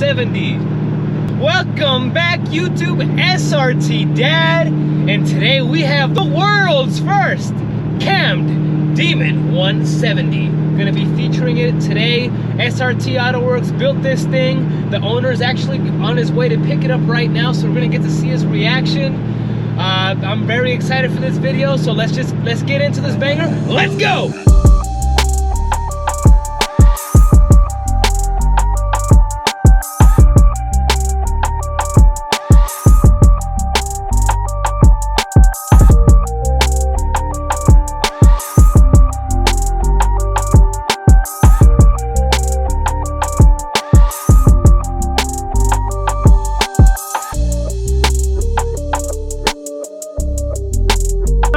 170. Welcome back, YouTube. SRT Dad, and today we have the world's first cammed Demon 170. Gonna be featuring it today. SRT Auto Works built this thing. The owner is actually on his way to pick it up right now, so we're gonna get to see his reaction. I'm very excited for this video, so let's get into this banger. Let's go.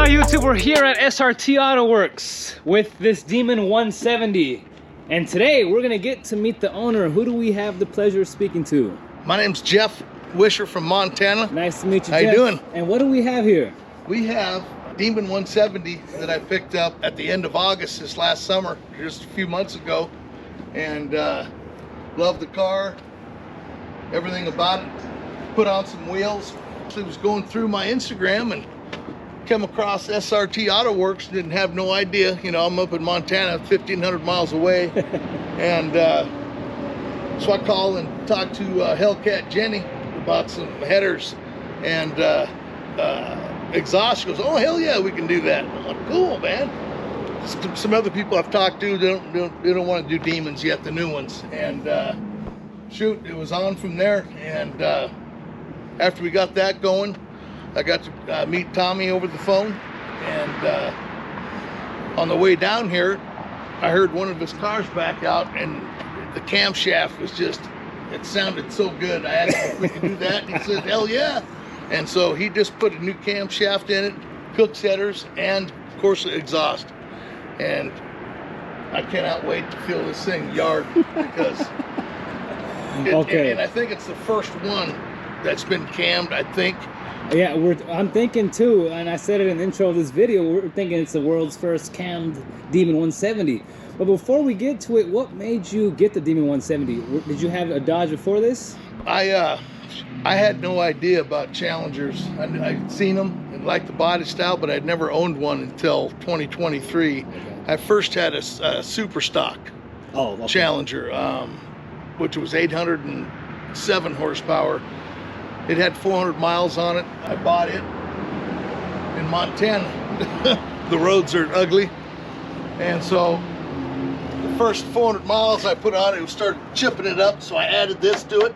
YouTube, we're here at SRT Auto Works with this Demon 170, and today we're gonna get to meet the owner. Who do we have the pleasure of speaking to? My name's Jeff Wisher from Montana. Nice to meet you, How Jeff. you doing? And what do we have here? We have Demon 170 that I picked up at the end of August this last summer, just a few months ago, and love the car, everything about it. Put on some wheels. I was going through my Instagram and come across SRT Auto Works. Didn't have no idea, you know, I'm up in Montana, 1,500 miles away. And so I called and talked to Hellcat Jenny about some headers and exhaust. She goes, oh hell yeah, we can do that. I'm like, cool, man. Some other people I've talked to, they don't want to do Demons yet, the new ones. And shoot, it was on from there. And after we got that going, I got to meet Tommy over the phone, and on the way down here, I heard one of his cars back out, and the camshaft was just, it sounded so good. I asked him if we could do that, and he said, hell yeah. And so he just put a new camshaft in it, Cook's headers, and of course the exhaust. And I cannot wait to feel this thing yard, because Okay. and I think it's the first one that's been cammed, I think. Yeah, I'm thinking too, and I said it in the intro of this video, we're thinking it's the world's first cammed Demon 170. But before we get to it, what made you get the Demon 170? Did you have a Dodge before this? I had no idea about Challengers. I'd seen them and liked the body style, but I'd never owned one until 2023. I first had a super stock Challenger, which was 807 horsepower. It had 400 miles on it. I bought it in Montana. The roads are ugly. And so the first 400 miles I put on it, started chipping it up. So I added this to it,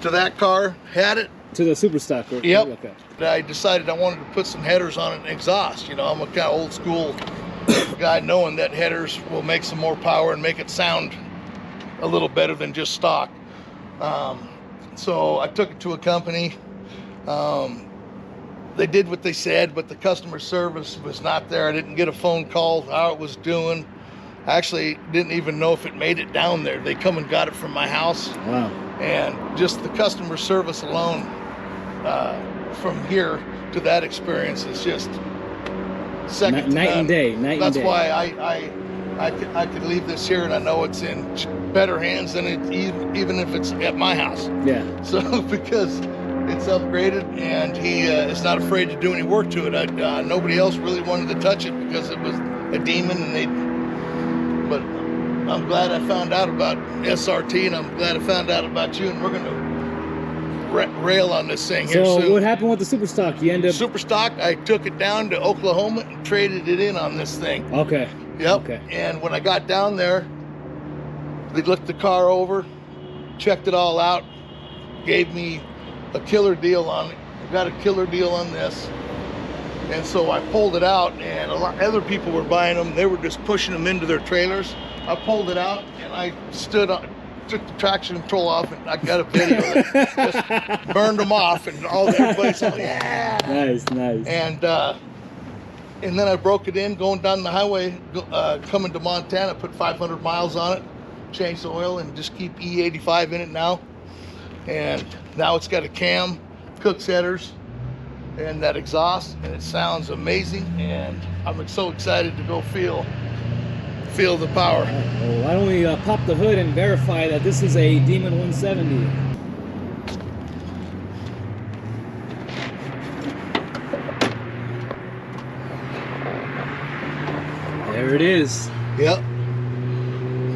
to that car, had it. To the super stock? Yep. Okay. I decided I wanted to put some headers on it and exhaust. You know, I'm a kind of old school guy, knowing that headers will make some more power and make it sound a little better than just stock. So I took it to a company. They did what they said, but the customer service was not there. I didn't get a phone call how it was doing. I actually didn't even know if it made it down there. They come and got it from my house. Wow. And just the customer service alone, from here to that experience is just second to night none. and day. That's why I could leave this here, and I know it's in better hands than it, even if it's at my house. Yeah. So because it's upgraded, and he is not afraid to do any work to it. Nobody else really wanted to touch it because it was a Demon, and but I'm glad I found out about SRT, and I'm glad I found out about you, and we're gonna rail on this thing here soon. So what happened with the super stock? You end up super stock. I took it down to Oklahoma and traded it in on this thing. Okay. Yep. Okay. And when I got down there, they looked the car over, checked it all out, gave me a killer deal on it. I got a killer deal on this. And so I pulled it out, and a lot of other people were buying them. They were just pushing them into their trailers. I pulled it out, and I stood on, took the traction control off, and I got a video that just burned them off, and everybody's like, yeah. Nice, nice. And then I broke it in, going down the highway, coming to Montana, put 500 miles on it, changed the oil, and just keep E85 in it now. And now it's got a cam, Cook's headers, and that exhaust, and it sounds amazing. And I'm so excited to go feel feel the power. Well, why don't we pop the hood and verify that this is a Demon 170? There it is. Yep.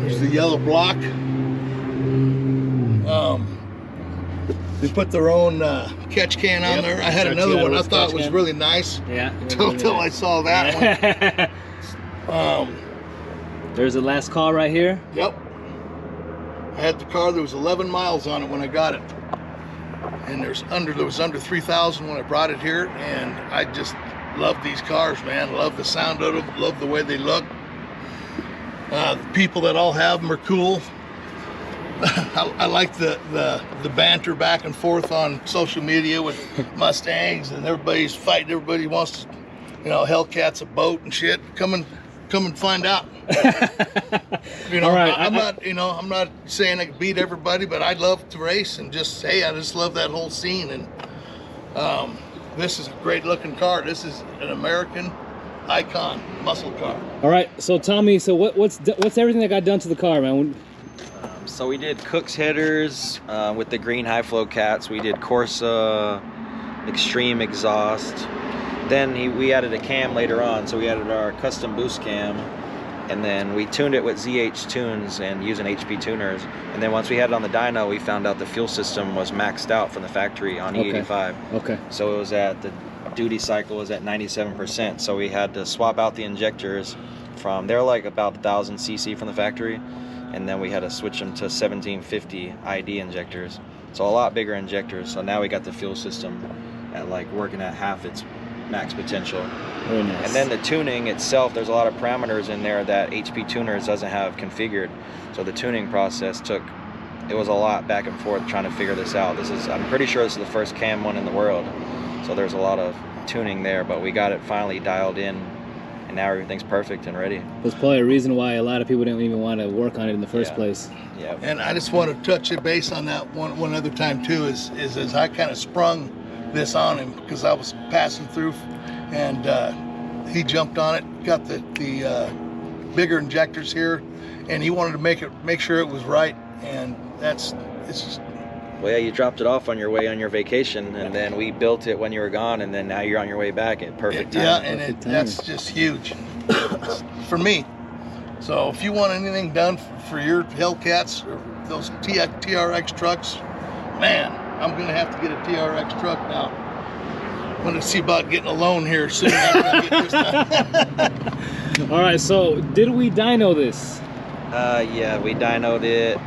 There's the yellow block. They put their own catch can on there. I had another one I thought was really nice. Yeah. Until I saw that one. There's the last call right here. Yep. I had the car. There was 11 miles on it when I got it, and there was under 3,000 when I brought it here. And I just love these cars, man. Love the sound of them. Love the way they look. The people that all have them are cool. I like the banter back and forth on social media with Mustangs, and everybody's fighting. Everybody wants to, Hellcat's a boat and shit. Come and find out. All right, I'm not saying I can beat everybody, but I'd love to race and just say I just love that whole scene. And this is a great looking car. This is an American icon muscle car. All right, so Tommy, so what's everything that got done to the car, man? So we did Cook's headers with the green high flow cats. We did Corsa extreme exhaust. Then we added a cam later on, so we added our custom boost cam, and then we tuned it with ZH tunes and using HP tuners. And then once we had it on the dyno, we found out the fuel system was maxed out from the factory on E85. Okay. So it was at the duty cycle was at 97%. So we had to swap out the injectors they're like about 1,000 cc from the factory, and then we had to switch them to 1750 ID injectors. So a lot bigger injectors. So now we got the fuel system at like working at half its max potential. Very nice. And then the tuning itself, there's a lot of parameters in there that HP Tuners doesn't have configured. So the tuning process it was a lot back and forth trying to figure this out. I'm pretty sure this is the first cam one in the world. So there's a lot of tuning there, but we got it finally dialed in, and now everything's perfect and ready. There's probably a reason why a lot of people didn't even want to work on it in the first place. Yeah. And I just want to touch it base on that one other time too, is I kind of sprung this on him because I was passing through, and he jumped on it, got the bigger injectors here, and he wanted to make sure it was right, and it's just. Well, yeah, you dropped it off on your way on your vacation, and then we built it when you were gone, and then now you're on your way back at perfect time. Yeah, and that's just huge for me. So if you want anything done for your Hellcats or those TRX trucks, man, I'm going to have to get a TRX truck now. I'm going to see about getting a loan here soon after I get this done. All right, so did we dyno this? Yeah, we dynoed it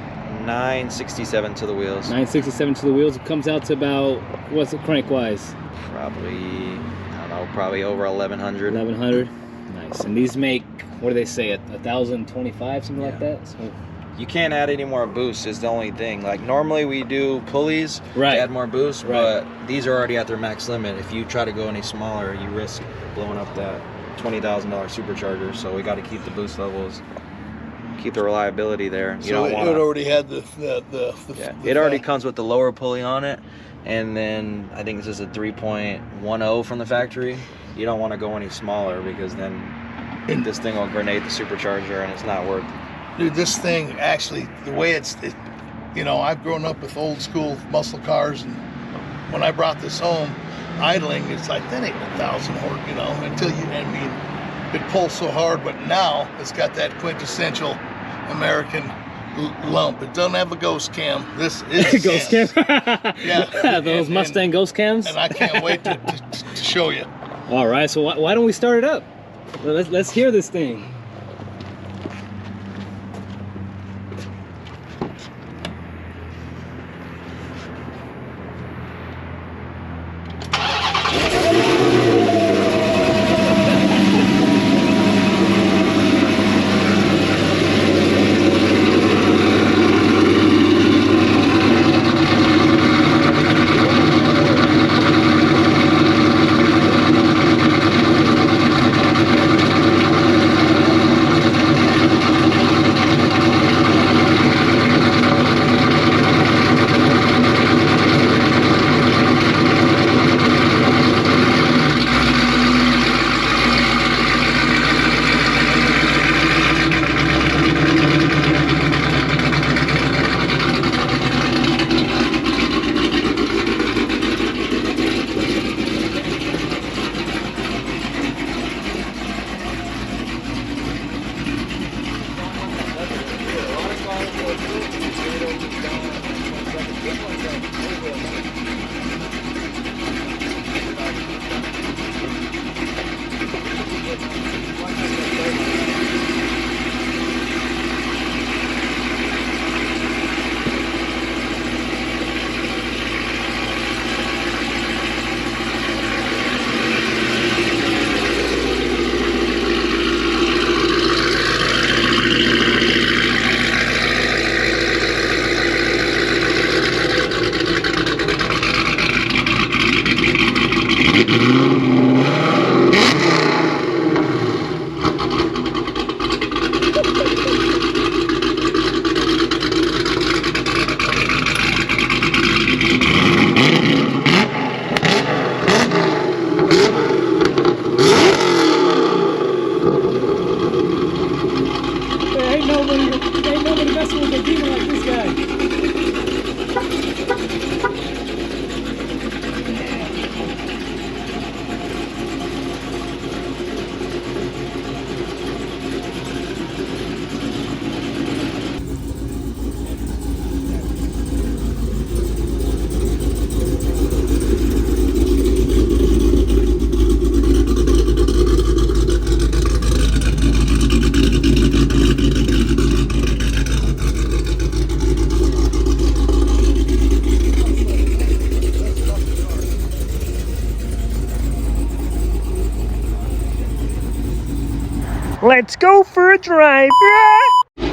967 to the wheels. 967 to the wheels. It comes out to about, what's it crank-wise? Probably, I don't know, probably over 1,100. 1,100. Nice. And these make, what do they say, 1,025, something like that? So, you can't add any more boosts is the only thing. Like normally we do pulleys to add more boost, but these are already at their max limit. If you try to go any smaller, you risk blowing up that $20,000 supercharger. So we got to keep the boost levels, keep the reliability there. So it already had the it already comes with the lower pulley on it, and then I think this is a 3.10 from the factory. You don't want to go any smaller because then this thing will grenade the supercharger and it's not worth it. Dude, this thing actually, the way I've grown up with old school muscle cars, and when I brought this home, idling, it's like, that ain't 1,000 horse, until it pulls so hard, but now it's got that quintessential American lump. It doesn't have a ghost cam. This is ghost cam. Yeah. Those Mustang ghost cams. And I can't wait to show you. All right, so why don't we start it up? Let's hear this thing. Let's go for a drive. I'd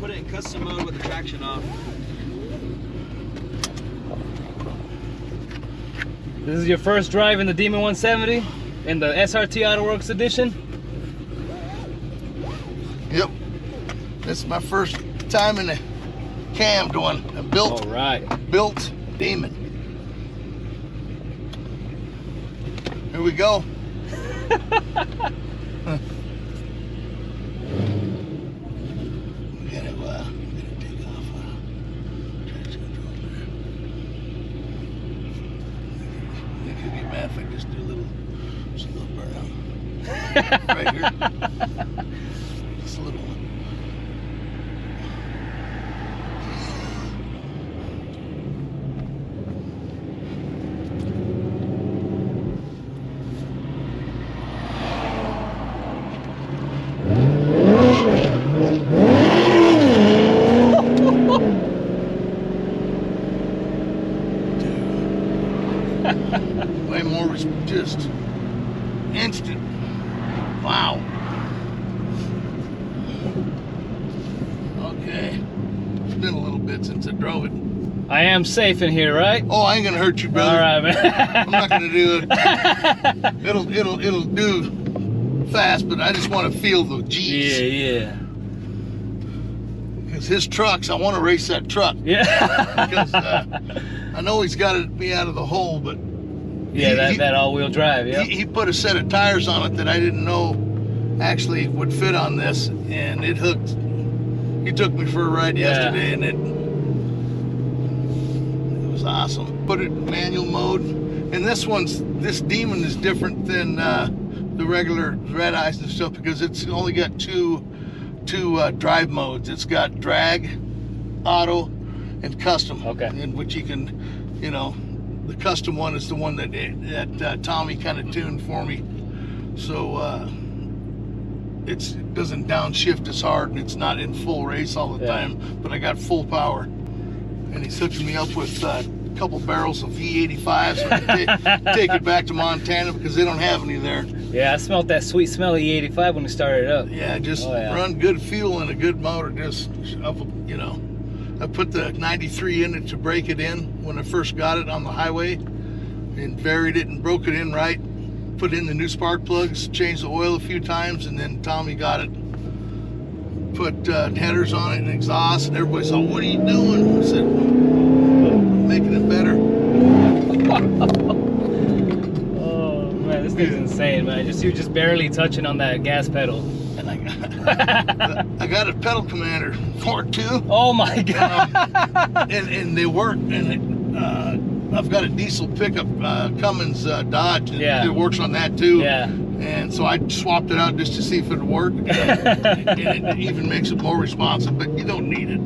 put it in custom mode with the traction off. This is your first drive in the Demon 170 in the SRT AutoWorks edition? Yep. This is my first time in a cammed one. A built Demon. Here we go. We gotta take off. You could get mad if I just do a little burnout. Right here. Just a little one. Way more was just instant. Wow. Okay. It's been a little bit since I drove it. I am safe in here, right? Oh, I ain't gonna hurt you, brother. All right, man. I'm not gonna do it. It'll do fast, but I just want to feel the G's. Yeah. Because his trucks, I want to race that truck. Yeah. Because I know he's got to be out of the hole, but yeah, that all-wheel drive. Yeah. he put a set of tires on it that I didn't know actually would fit on this, and it hooked. He took me for a ride yesterday, and it was awesome. Put it in manual mode, and this Demon is different than the regular Red Eyes and stuff because it's only got two drive modes. It's got drag, auto, and custom. Okay. In which you can, the custom one is the one that Tommy kind of tuned for me. So it doesn't downshift as hard, and it's not in full race all the time. But I got full power, and he's hooking me up with a couple barrels of E85, so I can take it back to Montana because they don't have any there. Yeah, I smelled that sweet smell of E85 when we started it up. Yeah, just run good fuel and a good motor. I put the 93 in it to break it in when I first got it on the highway, and varied it and broke it in right. Put in the new spark plugs, changed the oil a few times, and then Tommy got it. Put headers on it and exhaust, and everybody said, "What are you doing?" I said, "I'm making it better." Oh man, this thing's insane, man. You're just barely touching on that gas pedal. And I got a pedal commander for it too. Oh my god! And they work. And I've got a diesel pickup, Cummins Dodge, and it works on that too. Yeah. And so I swapped it out just to see if it would work. And it even makes it more responsive, but you don't need it.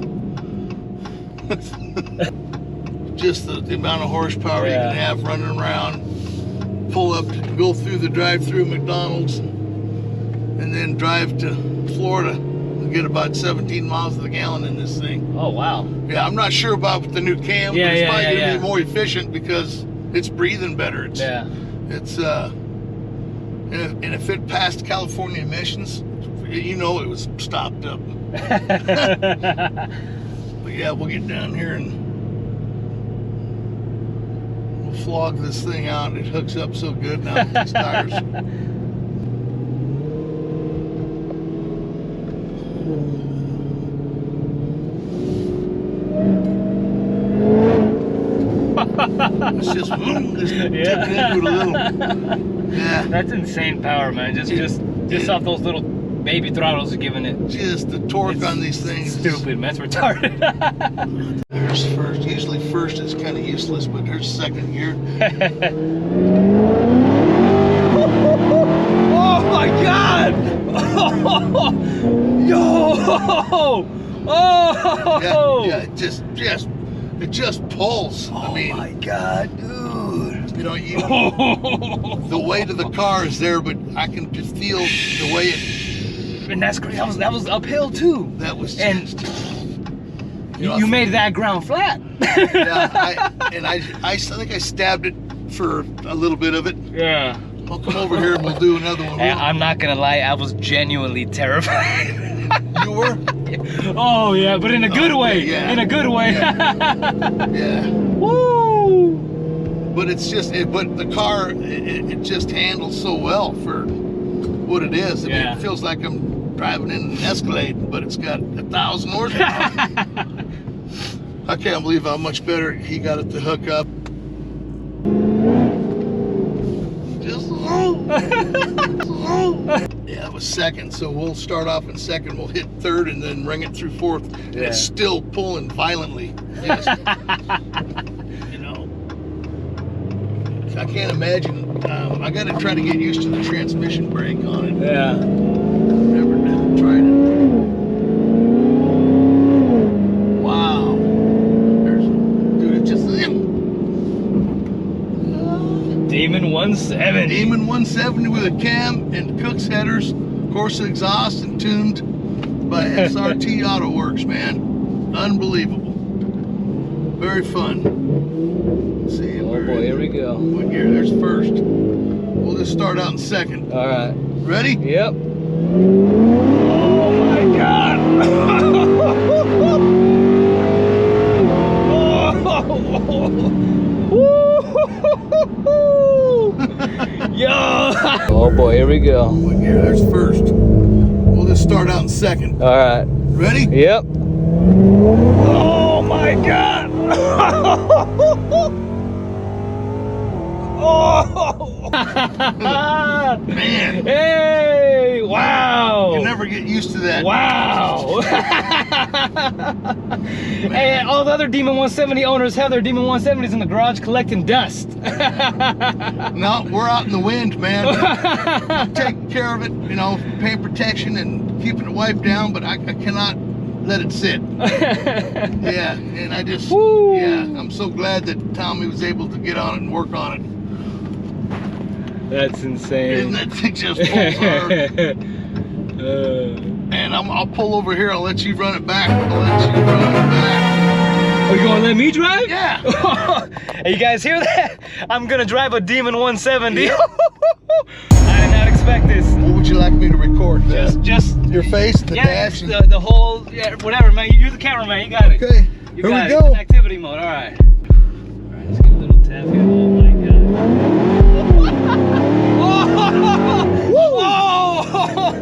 Just the amount of horsepower you can have running around. Pull up, go through the drive-through McDonald's, and then drive to Florida and get about 17 miles to the gallon in this thing. Oh wow. Yeah, I'm not sure about the new cam, but it's probably going to be more efficient because it's breathing better. It's and if it passed California emissions, it was stopped up. But yeah, we'll get down here and we'll flog this thing out. It hooks up so good now with these tires. It's just tipping into it a little. Yeah. That's insane power, man. Just off those little baby throttles are giving it. Just the torque on these things. Stupid, man. It's retarded. There's first. Usually first is kind of useless, but there's second gear. Oh my god! Yo! Oh! Yeah, it just pulls. Oh, I mean, my god, dude. The weight of the car is there, but I can just feel the way it. And that's great. That was uphill too. That was just. You made that ground flat. Yeah, I think I stabbed it for a little bit of it. Yeah. I'll come over here and we'll do another one. Hey, I'm not gonna lie, I was genuinely terrified. You were? Oh yeah, but in a good way. Yeah. In a good way. Yeah. Woo! But it's just, but the car, it just handles so well for what it is. I mean, Yeah. it feels like I'm driving in an Escalade, but it's got 1,000 horsepower. I can't believe how much better he got it to hook up. Just yeah, it was second, so we'll start off in second. We'll hit third and then ring it through fourth. And Yeah. it's still pulling violently. Yes. You know, I can't imagine. I got to try to get used to the transmission brake on it. Yeah. Never tried it. Wow. There's, dude, it just. Demon 170. Demon 170 with a cam and Cook's headers, Corsa exhaust, and tuned by SRT Auto Works, man. Unbelievable. Very fun. Let's see. Oh boy, here we go. What gear? There's first. We'll just start out in second. All right. Ready? Yep. Oh my God. Yo! Oh boy, here we go. What gear? There's first. We'll just start out in second. All right. Ready? Yep. Oh my God! Oh! Man. Hey! Wow! You never get used to that. Wow! Hey, all the other Demon 170 owners have their Demon 170s in the garage collecting dust. No, we're out in the wind, man. I'm taking care of it, you know, paint protection and keeping it wiped down, but I cannot let it sit. Yeah, and I just, Woo. yeah, I'm so glad that Tommy was able to get on it and work on it. That's insane. Isn't that thing just pulls hard? And I'll pull over here. I'll let you run it back. I'll let you run it back. Are you gonna let me drive? Yeah. Hey, you guys hear that? I'm gonna drive a Demon 170. Yeah. I did not expect this. What would you like me to record? Just Your face, the yeah, dash? And... the whole, yeah, whatever, man. You're the cameraman. You got it. Okay, You here got we it. go. In activity mode. All right. All right. Let's give a little tap here. Oh my God.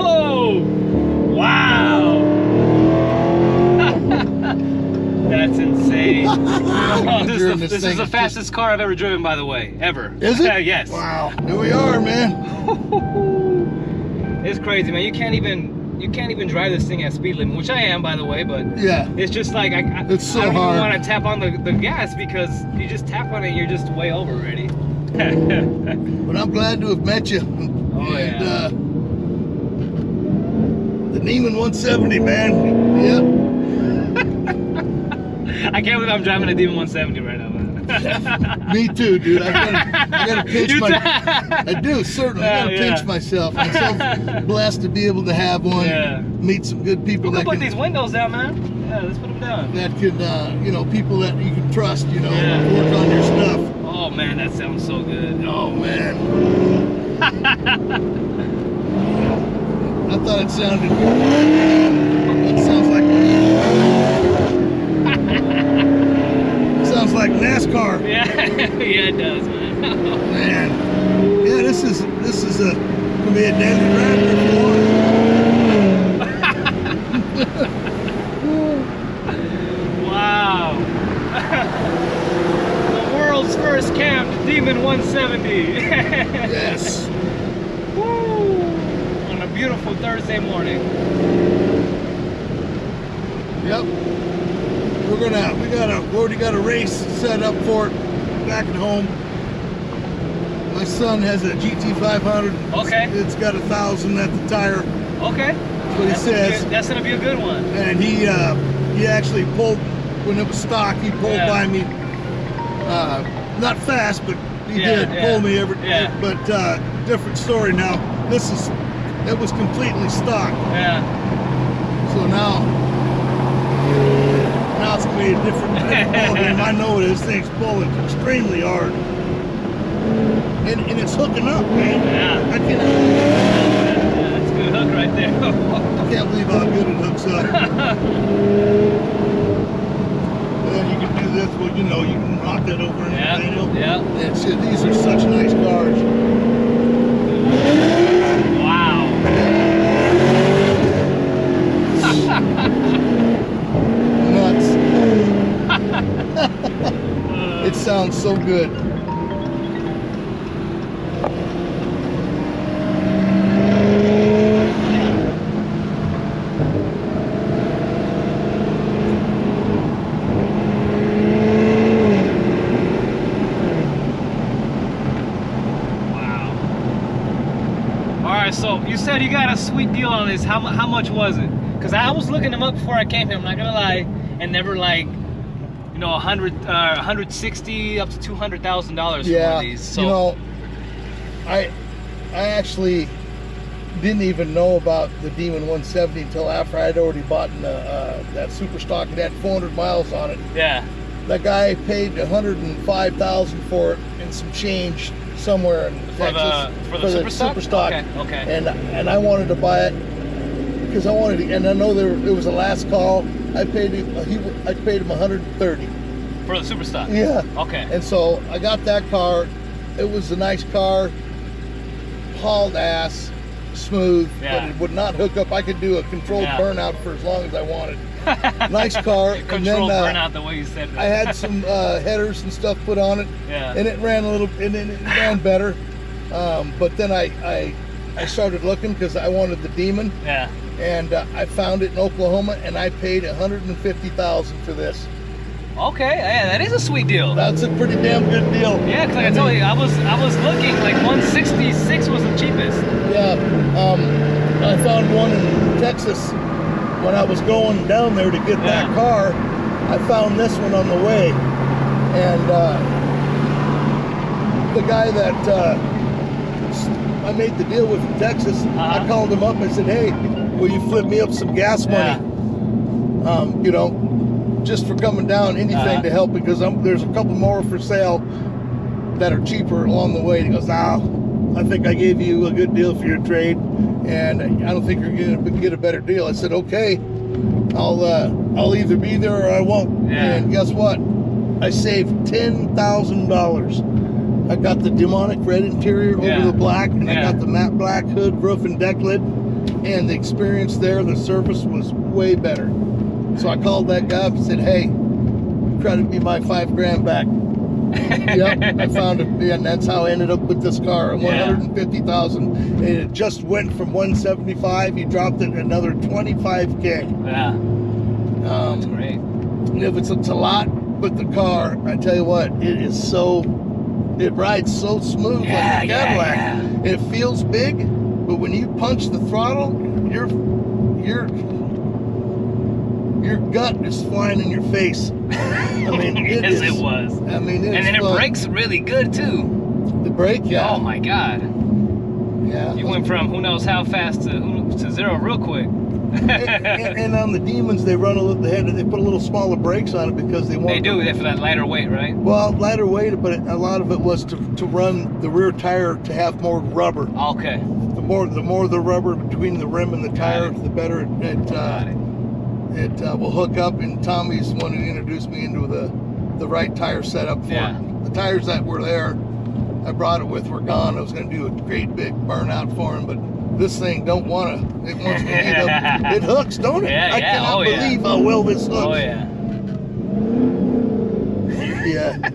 Oh! Wow! That's insane. This is the fastest car I've ever driven, by the way, ever. Is it? Yes. Wow. Here we are, man. It's crazy, man. You can't even drive this thing at speed limit, which I am, by the way. But Yeah. it's just like It's so I don't hard. even want to tap on the gas because you just tap on it, you're just way over already. But I'm glad to have met you. Oh, yeah. The Neiman 170, man. Yep. I can't believe I'm driving a Demon 170 right now, man. Me too, dude. I gotta pinch You I do, certainly. I gotta Yeah, pinch yeah. myself. I'm so blessed to be able to have one. Yeah. Meet some good people We that can put can, these windows down, man. Yeah, let's put them down. that can, you know, people that you can trust, you know, Yeah. work on your stuff. Oh man, that sounds so good. Oh, man. I thought it sounded It sounds like sounds like NASCAR. Yeah, yeah, it does, man. Man. Yeah, this is gonna be a daily driver if you want. Wow. The world's first camped Demon 170. Yes. Woo. On a beautiful Thursday morning. Yep. We already got a race set up for it back at home. My son has a GT500. Okay. It's got 1,000 at the tire. Okay. That's what he says. That's gonna be a good one. And he actually pulled when it was stock. He pulled Yeah. by me. Not fast, but he Yeah, did yeah. pull me every. Yeah. But different story now. It was completely stock. Yeah. So now it's gonna be a different ballgame. I know this thing's pulling extremely hard. and it's hooking up, man. Yeah. I can't, Yeah, that's a good hook right there. I can't believe how good it hooks up. And then you can do this, well, you know, you can rock it over in the manual. Yeah. It's just, these are such nice cars. Wow. Nuts. It sounds so good. So you said you got a sweet deal on this. How much was it? Because I was looking them up before I came here. I'm not gonna lie, and they were like, you know, 160 up to $200,000 for one of these. So you know, I actually didn't even know about the Demon 170 until after I'd already bought that super stock. It had 400 miles on it. Yeah. That guy paid $105,000 for it and some change somewhere in Texas for the super stock. Okay. And I wanted to buy it because I wanted to, and I know it was the last call. I paid him. I paid him $130 for the super stock. Yeah. Okay. And so I got that car. It was a nice car, hauled ass, smooth, but it would not hook up. I could do a controlled burnout for as long as I wanted. Nice car. Controlled burnout the way you said it. I had some headers and stuff put on it, and it ran a little, and it ran better. But then I started looking because I wanted the Demon. Yeah. And I found it in Oklahoma, and I paid $150,000 for this. Okay, yeah, that is a sweet deal. That's a pretty damn good deal. Yeah, because like I told you, I was looking, like 166 was the cheapest. Yeah, I found one in Texas when I was going down there to get that car. I found this one on the way, and the guy that I made the deal with in Texas, I called him up and I said, "Hey, will you flip me up some gas money? You know, just for coming down, anything to help, because there's a couple more for sale that are cheaper along the way." And he goes, "No, I think I gave you a good deal for your trade, and I don't think you're gonna get a better deal." I said, "Okay, I'll either be there or I won't." And guess what? I saved $10,000. I got the demonic red interior over the black, and I got the matte black hood, roof, and deck lid. And the experience there, the service was way better. So I called that guy up and said, "Hey, credit me my $5,000 back." Yep, I found it, and that's how I ended up with this car. $150,000. And it just went from 175. He dropped it another 25K. Yeah, that's great. If it's a lot, but the car, I tell you what, it rides so smooth like a Cadillac. It feels big, but when you punch the throttle, your gut is flying in your face. I mean, it was. I mean, and then it brakes really good too. The brake, Oh my God. Yeah. You went from who knows how fast to zero real quick. and on the Demons, they run they put a little smaller brakes on it because they want. They do for that lighter weight, right? Well, lighter weight, but a lot of it was to run the rear tire to have more rubber. Okay. The more the rubber between the rim and the tire, the better it will hook up. And Tommy's the one who introduced me into the right tire setup for it. The tires that were there, I brought it with, were gone. I was going to do a great big burnout for him, but this thing don't want to. It wants to heat up. It hooks, don't it? I cannot believe how well this hooks. Oh yeah. Yeah.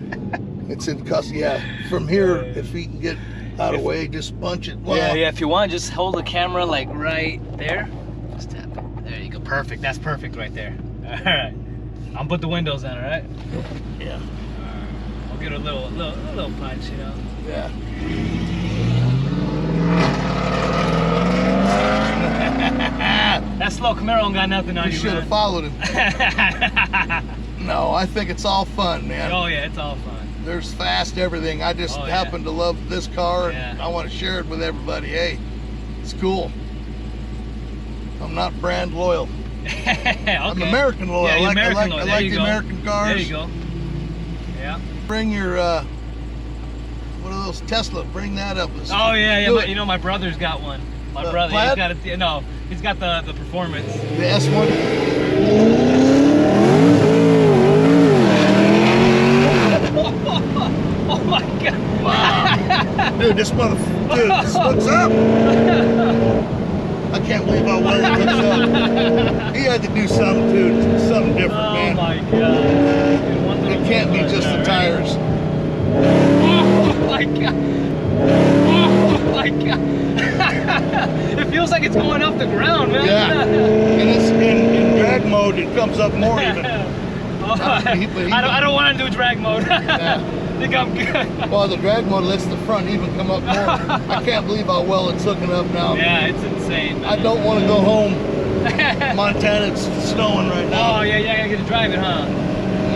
It's in cuss. Yeah. From here, if he can get out of the way, just punch it. Well, yeah. If you want, just hold the camera like right there. Just tap it. There you go. Perfect. That's perfect right there. All right. I'll put the windows on. All right. Yeah. I'll get a little punch, you know. Yeah. That slow Camaro don't got nothing on you. You should have followed him. No, I think it's all fun, man. Oh yeah, it's all fun. There's fast everything. I just happen to love this car, and I want to share it with everybody. Hey, it's cool. I'm not brand loyal. Okay. I'm American loyal. Yeah, I American like the American cars. There you go. Yeah. Bring your one of those Tesla. Bring that up. Let's Oh yeah, do yeah. it. You know, my brother's got one. My brother, Plaid? he's got it. No, he's got the performance. The S1. Oh my god! Wow. Dude, this motherfucker. Dude, this looks up. I can't believe how well it looks up. He had to do something too. Something different, Oh man. my god! Dude, one little It can't be push. just the Alright. tires. Oh my god! Oh my god! It feels like it's going off the ground, man. Yeah. And it's in drag mode. It comes up more even. Oh, I don't want to do drag mode. Yeah. I think I'm good. Well, the drag mode lets the front even come up more. I can't believe how well it's hooking up now. Yeah, it's insane, man. I don't want to go home. Montana, it's snowing right now. Oh, yeah, I get to drive it, huh?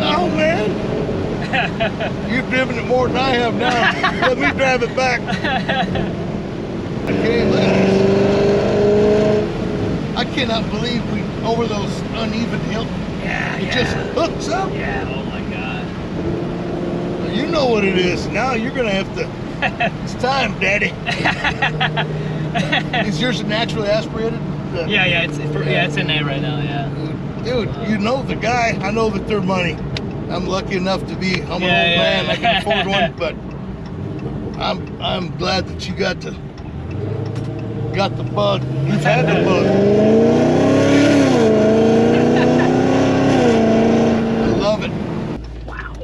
No, man. You've driven it more than I have now. Let me drive it back. Okay, look at this. I cannot believe we, over those uneven hills, Yeah, it just hooks up. Yeah, oh my god. You know what it is. Now you're going to have to, it's time, Daddy. Is yours naturally aspirated? Yeah, it's in there right now, yeah. Dude, you know the guy. I know that they're money. I'm lucky enough to be, I'm an old man. I can afford one, but I'm glad that you got the bug. You've had the bug. I love it. Wow.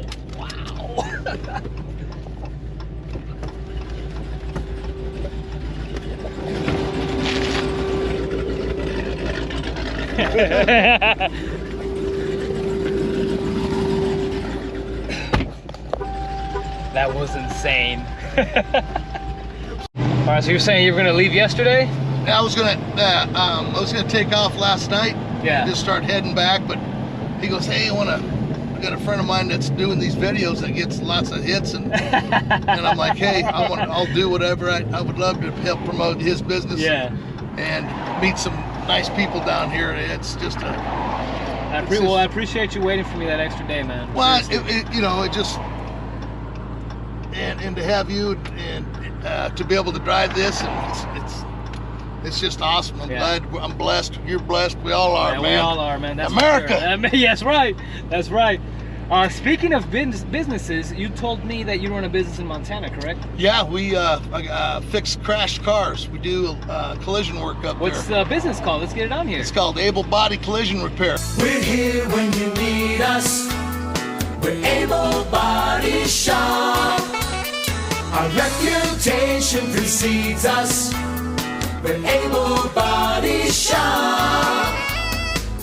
That was insane. All right, so you're saying you were gonna leave yesterday? I was gonna take off last night. Yeah. Just start heading back, but he goes, "Hey, I got a friend of mine that's doing these videos that gets lots of hits," and I'm like, "Hey, I'll do whatever. I would love to help promote his business." Yeah. And meet some nice people down here. It's just I appreciate you waiting for me that extra day, man. well, Seriously. it just and to have you and to be able to drive this, and it's just awesome. I'm glad. I'm blessed. You're blessed. We all are, Yeah, man. we all are, man. That's America. For sure. Yes, right. That's right. Speaking of businesses, you told me that you run a business in Montana, correct? Yeah, we fix crashed cars. We do collision work up What's there. the business called? Let's get it on here. It's called Able Body Collision Repair. We're here when you need us. We're Able Body Shop. Our reputation precedes us. We're Able Body Shop.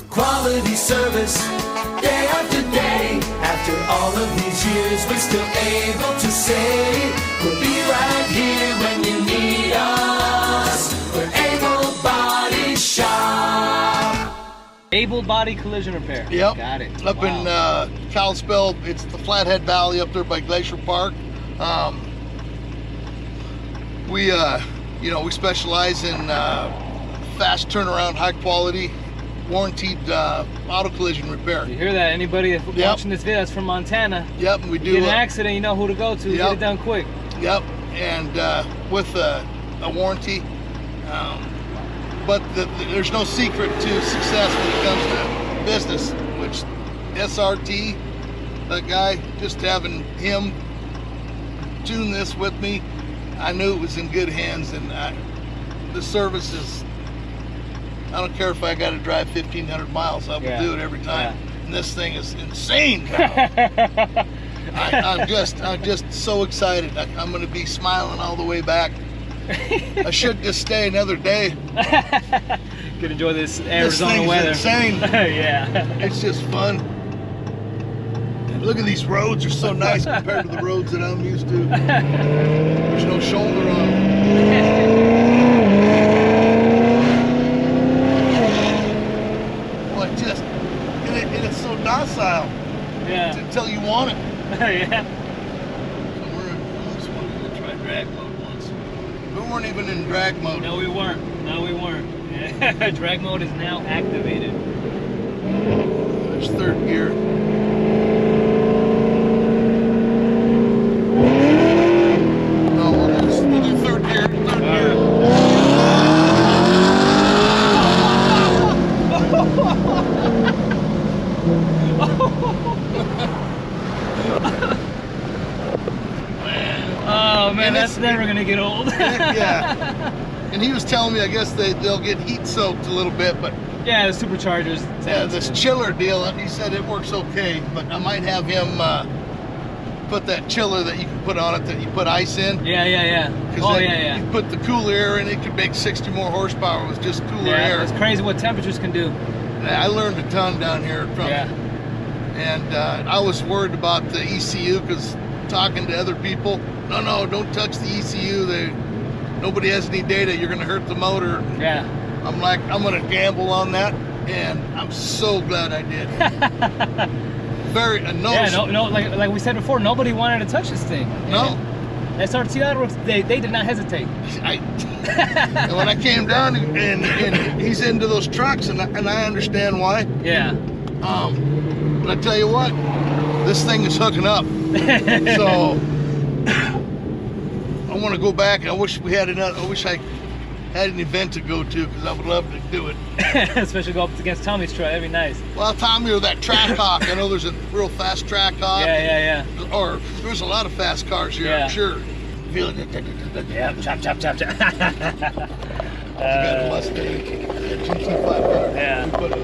Quality service, day after day. After all of these years, we're still able to say we'll be right here when you need us. We're Able Body Shop. Able Body Collision Repair. Yep. Got it. Up Wow. in Kalispell, it's the Flathead Valley up there by Glacier Park. We specialize in fast turnaround, high quality, warranted auto collision repair. You hear that? Anybody watching this video that's from Montana, Yep, and we do. get an accident, you know who to go to. Yep. Get it done quick. Yep, and with a warranty. But there's no secret to success when it comes to business, which SRT, that guy, just having him tune this with me, I knew it was in good hands, and the service is, I don't care if I got to drive 1,500 miles, I will do it every time. And this thing is insane now. I'm just so excited. I'm going to be smiling all the way back. I should just stay another day. Could enjoy this This Arizona thing's weather. insane. Yeah. It's just fun. Look at these roads, they're so nice compared to the roads that I'm used to. There's no shoulder on them. Well, and it's so docile Yeah. until you want it. Yeah. I just wanted to try drag mode once. We weren't even in drag mode. No, we weren't. No, we weren't. Yeah. Drag mode is now activated. There's third gear. Oh man, And that's it's- never gonna get old. Yeah. And he was telling me, I guess they'll get heat soaked a little bit, but Yeah, the superchargers. yeah, this chiller deal, he said it works okay, but I might have him put that chiller that you can put on it that you put ice in. Yeah. 'Cause Oh then yeah. You put the cooler air in, it could make 60 more horsepower with just cooler Yeah, air. it's crazy what temperatures can do. I learned a ton down here from Yeah. it. And I was worried about the ECU because talking to other people, no, don't touch the ECU. Nobody has any data. You're going to hurt the motor. Yeah. I'm like, I'm going to gamble on that, and I'm so glad I did. Yeah, no, like we said before, nobody wanted to touch this thing. No. And SRT Autoworks, they did not hesitate. And when I came down and he's into those trucks, and I understand why. Yeah. But I tell you what, this thing is hooking up. So I want to go back. I wish we had another. I wish I had an event to go to because I would love to do it. Especially go up against Tommy's truck, that'd be nice. Well, Tommy, or that track hawk. I know there's a real fast track hawk. Yeah. Or there's a lot of fast cars here. Yeah. I'm sure. Feeling it. Yeah, chop. I got a Mustang, a GT500. Yeah. We put a,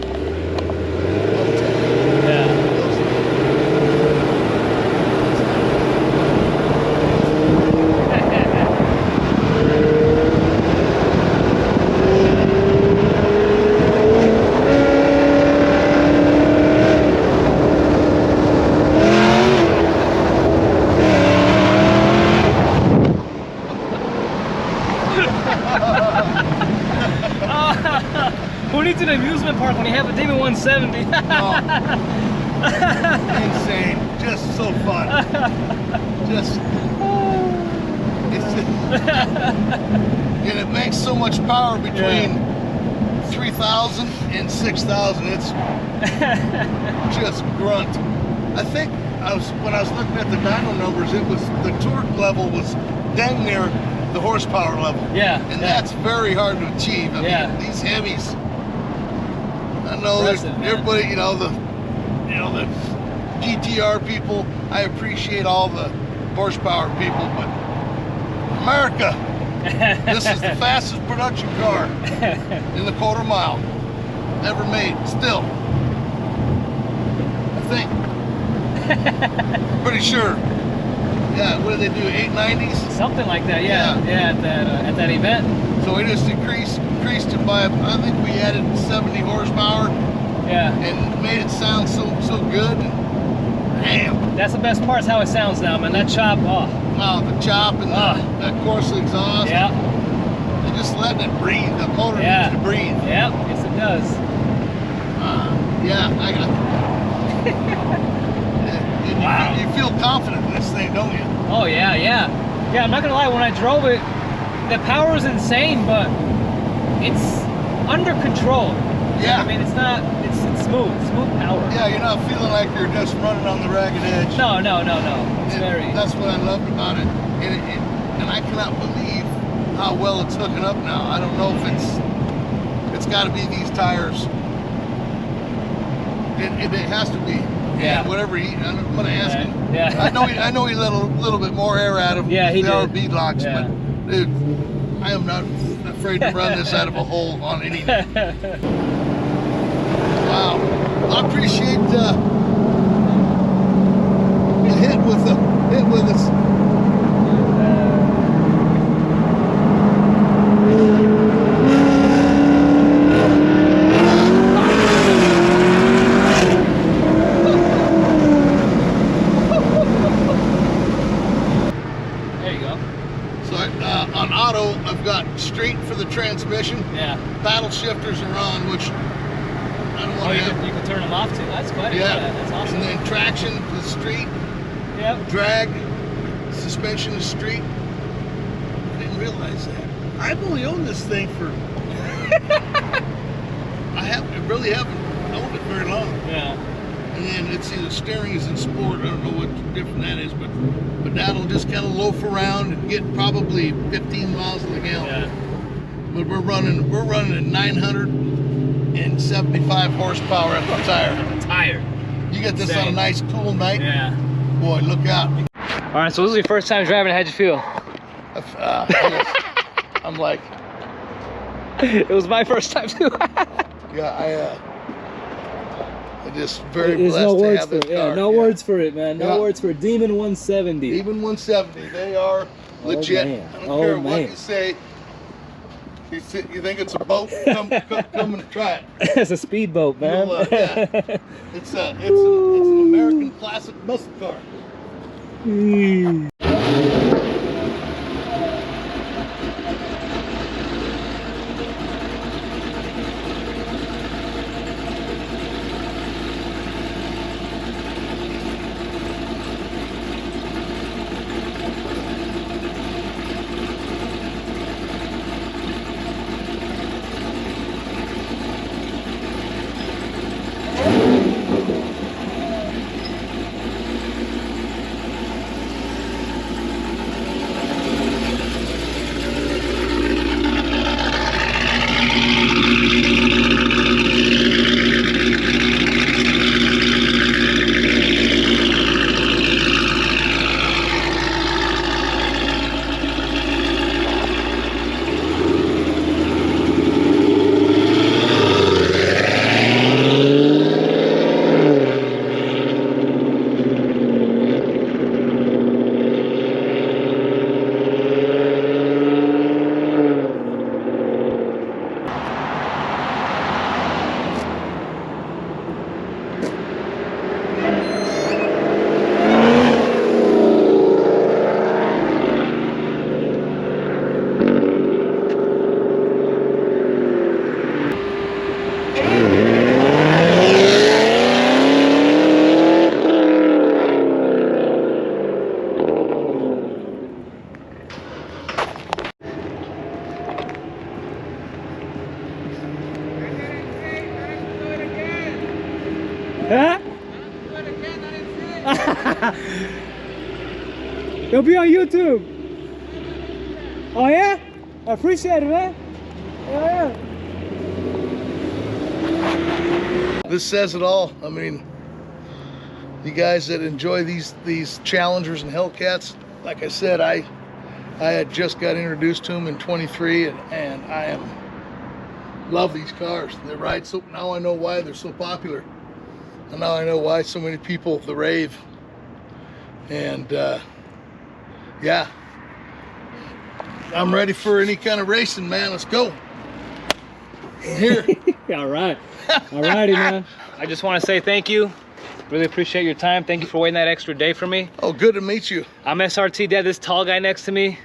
Yeah. Who needs an amusement park when you have a Demon 170? insane, just so fun. And it makes so much power between 3,000 and 6,000. It's just grunt. I think when I was looking at the dyno numbers, it was the torque level was dang near the horsepower level. Yeah. And that's very hard to achieve. I Yeah. mean, these heavies. I know there's Impressive, man. everybody, the GTR people. I appreciate all the horsepower people, but America, this is the fastest production car in the quarter mile ever made. Still, I think. Pretty sure. Yeah, what did they do? 890s. Something like that, yeah. Yeah. Yeah, at that event. So we just increased it by, I think we added 70 horsepower Yeah. and made it sound so good. Damn. That's the best part, is how it sounds now, man. That chop, oh. Wow, the chop and that Corsa exhaust. Yeah. You're just letting it breathe. The motor Yeah. needs to breathe. Yep, yes it does. Yeah, I got. And Wow. you feel confident in this thing, don't you? Oh yeah. Yeah, I'm not gonna lie, when I drove it, the power is insane, but it's under control. Yeah. I mean, it's smooth power. Yeah, you're not feeling like you're just running on the ragged edge. No. It's very. That's what I loved about it. And I cannot believe how well it's hooking up now. I don't know if it's got to be these tires. It has to be. Yeah. And whatever I'm gonna ask him. Yeah. I know he let a little bit more air out of Yeah, he the did. bead locks, Yeah. but dude, I am not afraid to run this out of a hole on anything. Wow. I appreciate the hit with us. There you go. So on auto, I've got straight for the transmission. Yeah. Paddle shifters are on, which I don't Oh, want you to have. can turn them off too. That's quite Yeah. That's awesome. And then traction is street, Yep. drag, suspension is street. I didn't realize that. I've only owned this thing for. I really haven't owned it very long. Yeah. And then let's see, the steering is in sport. I don't know what different that is, but that'll just kind of loaf around and get probably 15 miles to the gallon. Yeah. But we're running at 975 horsepower at the tire. Tired. You get this on a Insane. nice cool night. Yeah. Boy, look out. All right, so this is your first time driving. How'd you feel? I'm like, It was my first time too. yeah, I'm just very There's blessed no to words have for this it. Yeah, car. no words for it, man. No Yeah. words for Demon 170. Even 170, they are legit. man. I don't Oh, care what man. you say. You think it's a boat? Come and try it. It's a speedboat, man. You'll, yeah. It's an American classic muscle car. Huh? It'll be on YouTube. Oh yeah? I appreciate it, man. Yeah. This says it all. I mean, you guys that enjoy these Challengers and Hellcats, like I said, I had just got introduced to them in 23, and I love these cars. They ride so. Now I know why they're so popular, and now I know why so many people the rave. And yeah, I'm ready for any kind of racing, man. Let's go. I'm here. All right. All righty, man. I just want to say thank you. Really appreciate your time. Thank you for waiting that extra day for me. Oh, good to meet you. I'm SRT Dad, this tall guy next to me.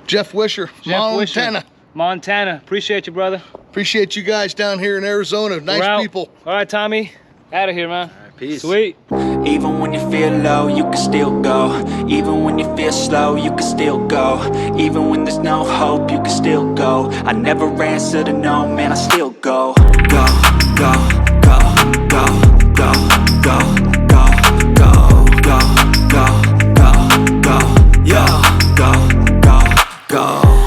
Jeff Wisher, Montana. Montana. Appreciate you, brother. Appreciate you guys down here in Arizona. We're Nice out. people. All right, Tommy. Out of here, man. Peace. Sweet. Even when you feel low, you can still go. Even when you feel slow, you can still go. Even when there's no hope, you can still go. I never answer to no, man, I still go. Go, go, go, go, go, go, go, go, go, go, go, go, yo, go, go, go.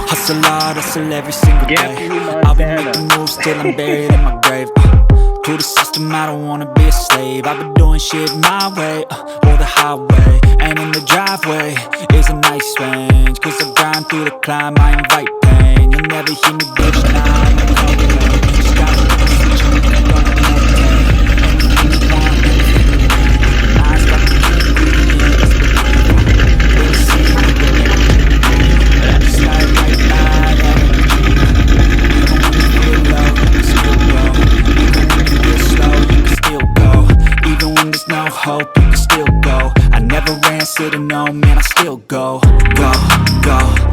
Hustle hard, hustle every single day. I'll be making moves till I'm buried in my grave. To the system, I don't wanna be a slave. I've been doing shit my way, or the highway. And in the driveway is a nice range. Cause I grind through the climb, I invite pain. You'll never hear me bitch, nah, I'm a complain. Just gotta keep switching, you can run and maintain. Anything you want, anything you need. Eyes got to keep breathing in, that's the key. We'll see, but I just like right now, that energy. Even when you feel low, you can still go. Slow, you can still go. Even when there's no hope, you can still go. I never answer to no, man, I still go. Go, go.